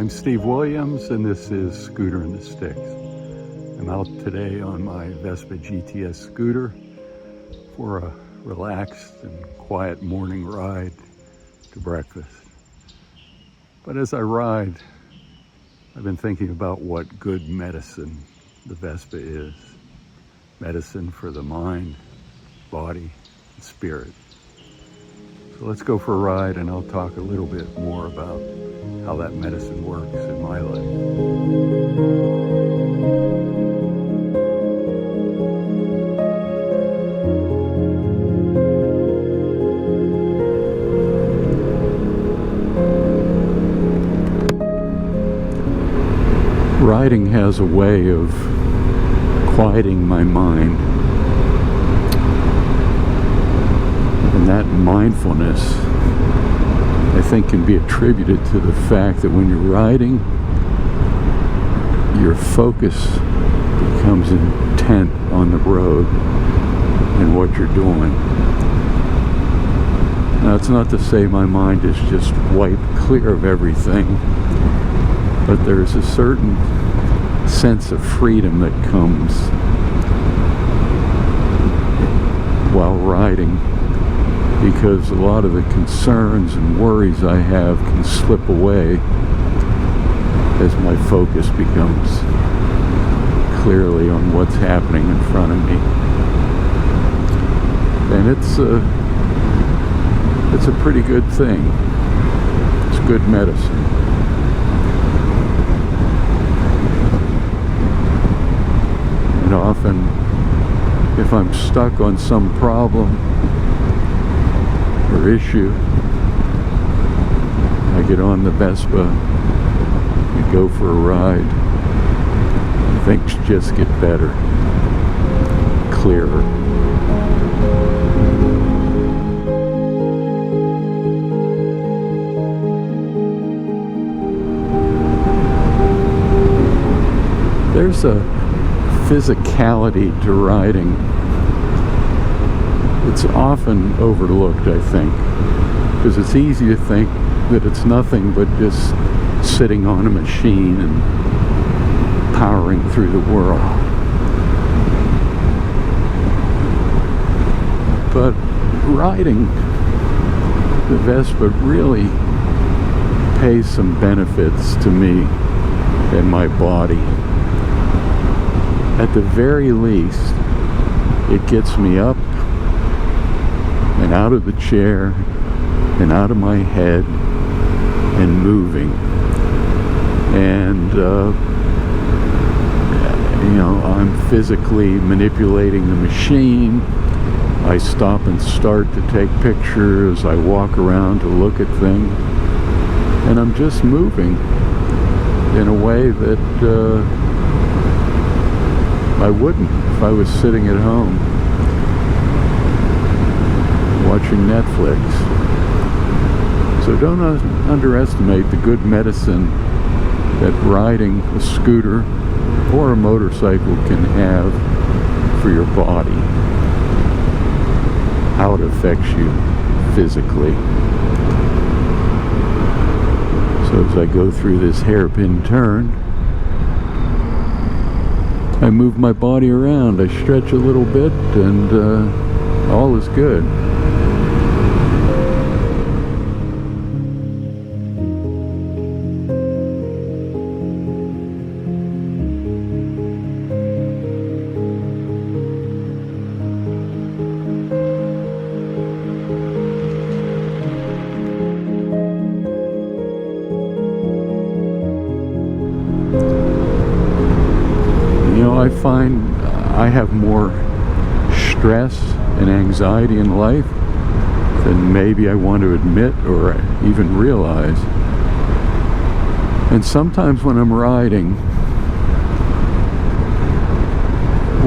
I'm Steve Williams, and this is Scooter and the Sticks. I'm out today on my Vespa GTS scooter for a relaxed and quiet morning ride to breakfast. But as I ride, I've been thinking about what good medicine the Vespa is. Medicine for the mind, body, and spirit. So let's go for a ride, and I'll talk a little bit more about how that medicine works in my life. Riding has a way of quieting my mind. And that mindfulness, I think, can be attributed to the fact that when you're riding, your focus becomes intent on the road and what you're doing. Now, it's not to say my mind is just wiped clear of everything, but there's a certain sense of freedom that comes while riding, because a lot of the concerns and worries I have can slip away as my focus becomes clearly on what's happening in front of me. And it's a pretty good thing. It's good medicine. And often, if I'm stuck on some problem or issue, I get on the Vespa and go for a ride. Things just get better, clearer. There's a physicality to riding. It's often overlooked, I think, because it's easy to think that it's nothing but just sitting on a machine and powering through the world. But riding the Vespa really pays some benefits to me and my body. At the very least, it gets me up and out of the chair and out of my head and moving. And I'm physically manipulating the machine. I stop and start to take pictures. I walk around to look at things, and I'm just moving in a way that I wouldn't if I was sitting at home watching Netflix. So don't underestimate the good medicine that riding a scooter or a motorcycle can have for your body, how it affects you physically. So as I go through this hairpin turn, I move my body around, I stretch a little bit, and all is good. I find I have more stress and anxiety in life than maybe I want to admit or even realize. And sometimes when I'm riding,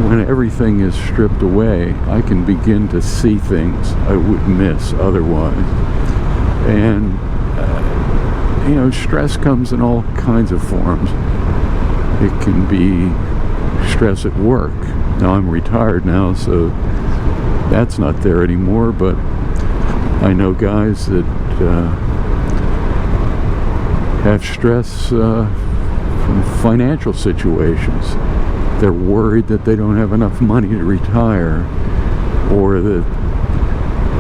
when everything is stripped away, I can begin to see things I would miss otherwise. And stress comes in all kinds of forms. It can be stress at work. Now I'm retired now, so that's not there anymore, but I know guys that have stress from financial situations. They're worried that they don't have enough money to retire, or that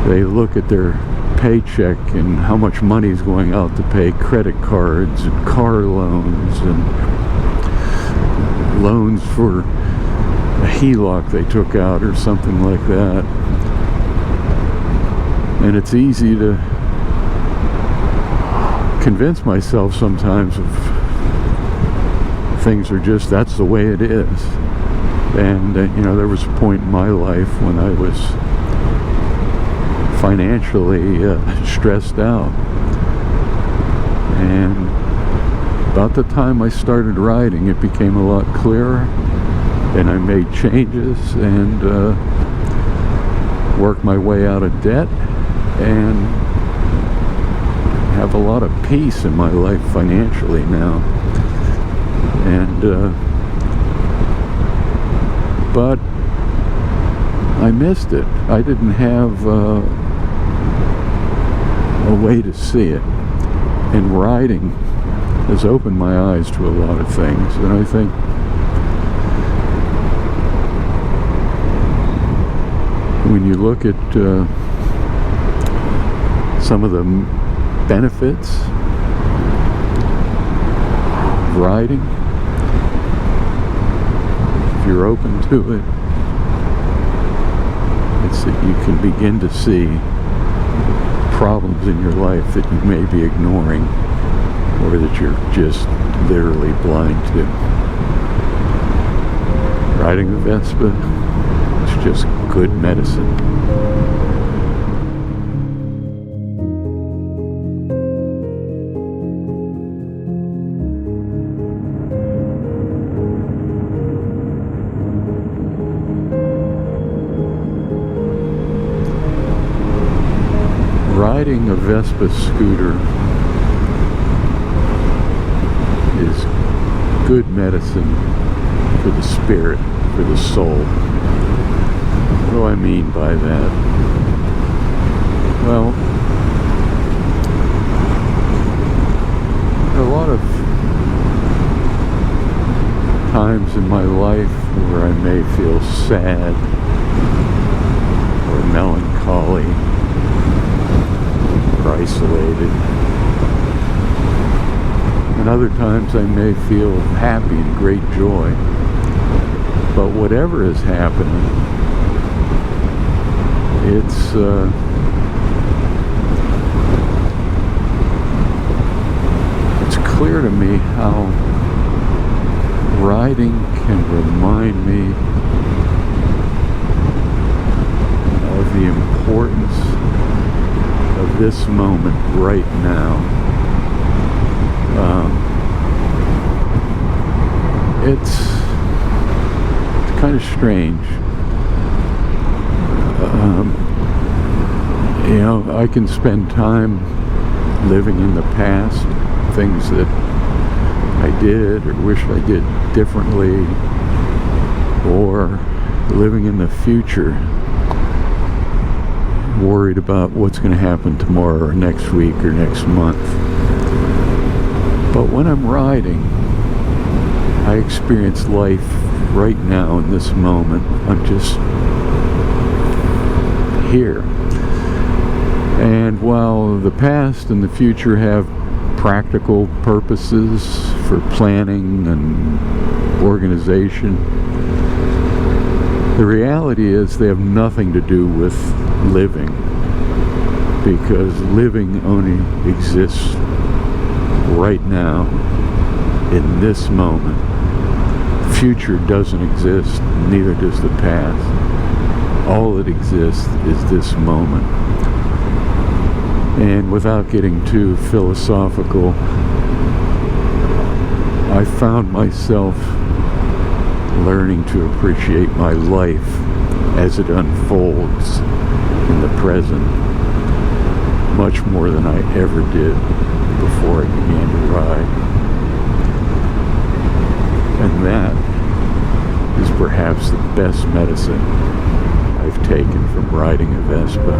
they look at their paycheck and how much money is going out to pay credit cards and car loans and loans for a HELOC they took out or something like that. And it's easy to convince myself sometimes of things are just, that's the way it is. And there was a point in my life when I was financially stressed out, and about the time I started riding, it became a lot clearer, and I made changes and worked my way out of debt and have a lot of peace in my life financially now. And but I missed it. I didn't have a way to see it. And riding has opened my eyes to a lot of things. And I think when you look at some of the benefits of riding, if you're open to it, it's that you can begin to see problems in your life that you may be ignoring, or that you're just literally blind to. Riding the Vespa is just good medicine. Riding a Vespa scooter is good medicine for the spirit, for the soul. What do I mean by that? Well, a lot of times in my life where I may feel sad or melancholy, isolated, and other times I may feel happy and great joy. But whatever is happening, it's clear to me how riding can remind me of the importance of this moment right now. It's kind of strange. I can spend time living in the past, things that I did or wish I did differently, or living in the future, worried about what's going to happen tomorrow or next week or next month. But when I'm riding, I experience life right now in this moment. I'm just here. And while the past and the future have practical purposes for planning and organization, the reality is they have nothing to do with living, because living only exists right now in this moment. The future doesn't exist, neither does the past. All that exists is this moment. And without getting too philosophical, I found myself learning to appreciate my life as it unfolds in the present much more than I ever did before I began to ride. And that is perhaps the best medicine I've taken from riding a Vespa.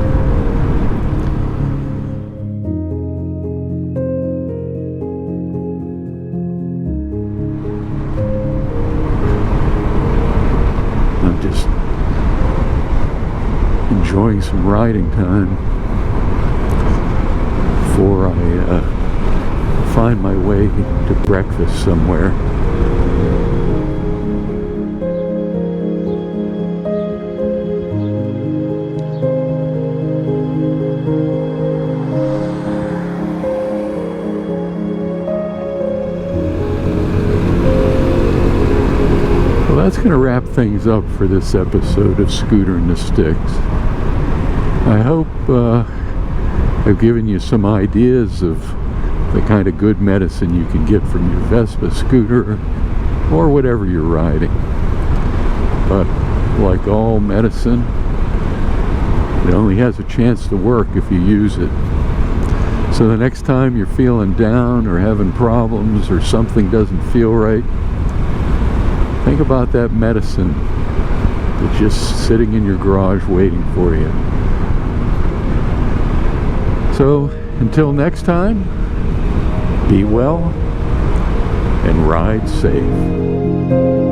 enjoying some riding time before I find my way to breakfast somewhere. That's going to wrap things up for this episode of Scooter and the Sticks. I hope I've given you some ideas of the kind of good medicine you can get from your Vespa scooter or whatever you're riding. But like all medicine, it only has a chance to work if you use it. So the next time you're feeling down or having problems or something doesn't feel right, think about that medicine that's just sitting in your garage waiting for you. So, until next time, be well and ride safe.